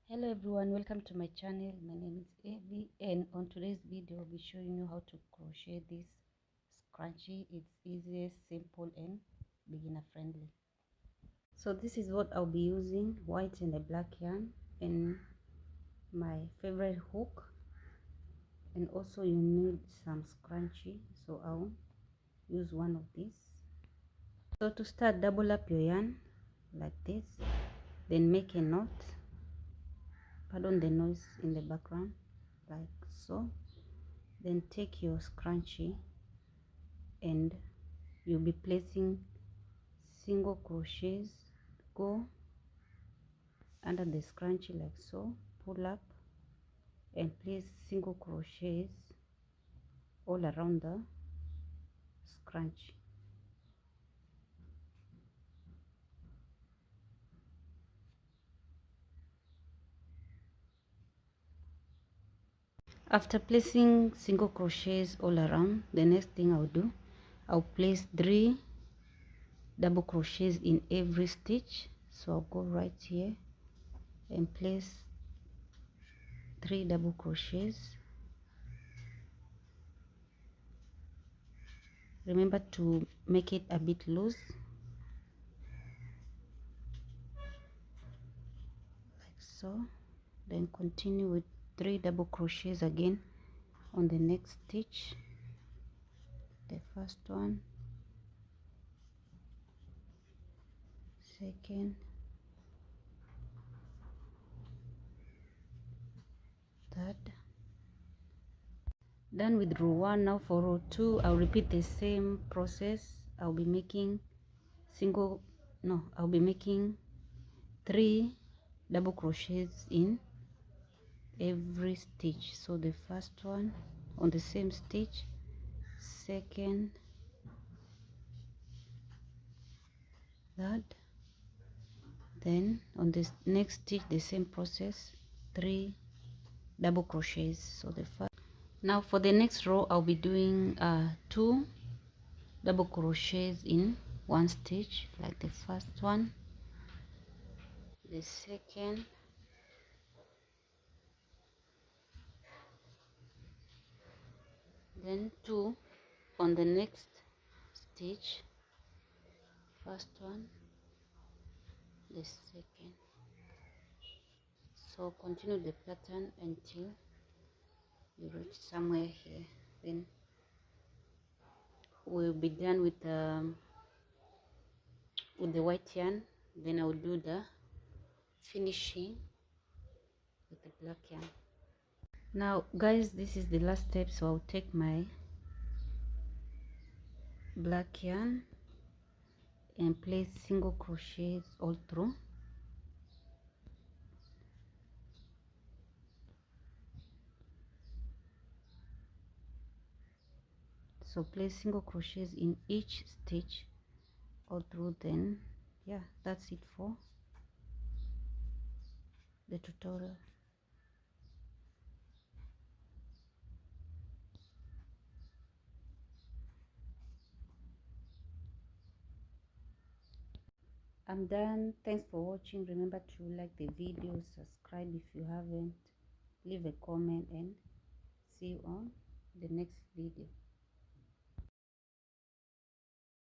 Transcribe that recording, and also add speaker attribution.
Speaker 1: Hello everyone, welcome to my channel. My name is Evey, and on today's video I'll be showing you how to crochet this scrunchie. It's easy, simple and beginner friendly. So this is what I'll be using: white and a black yarn and my favorite hook, and also you need some scrunchie, so I'll use one of these. So to start, double up your yarn like this, then make a knot. Pardon the noise in the background, like so. Then take your scrunchie and you'll be placing single crochets. Go under the scrunchie like so, pull up and place single crochets all around the scrunchie. After placing single crochets all around, the next thing I'll do, I'll place 3 double crochets in every stitch. So I'll go right here and place 3 double crochets. Remember to make it a bit loose, like so. Then continue with 3 double crochets again on the next stitch. The first one, second, third. Done with row 1. Now for row 2 I'll repeat the same process. I'll be making 3 double crochets in every stitch. So the first one on the same stitch, second, third, then on this next stitch the same process, 3 double crochets. So the first. Now for the next row I'll be doing 2 double crochets in one stitch, like the first one, the second, then 2 on the next stitch, first one, the second. So continue the pattern until you reach somewhere here. Then we'll be done with the white yarn. Then I'll do the finishing with the black yarn. Now guys, this is the last step, so I'll take my black yarn and place single crochets all through. So place single crochets in each stitch all through. Then yeah, that's it for the tutorial. I'm done. Thanks for watching. Remember to like the video, subscribe if you haven't, leave a comment, and see you on the next video.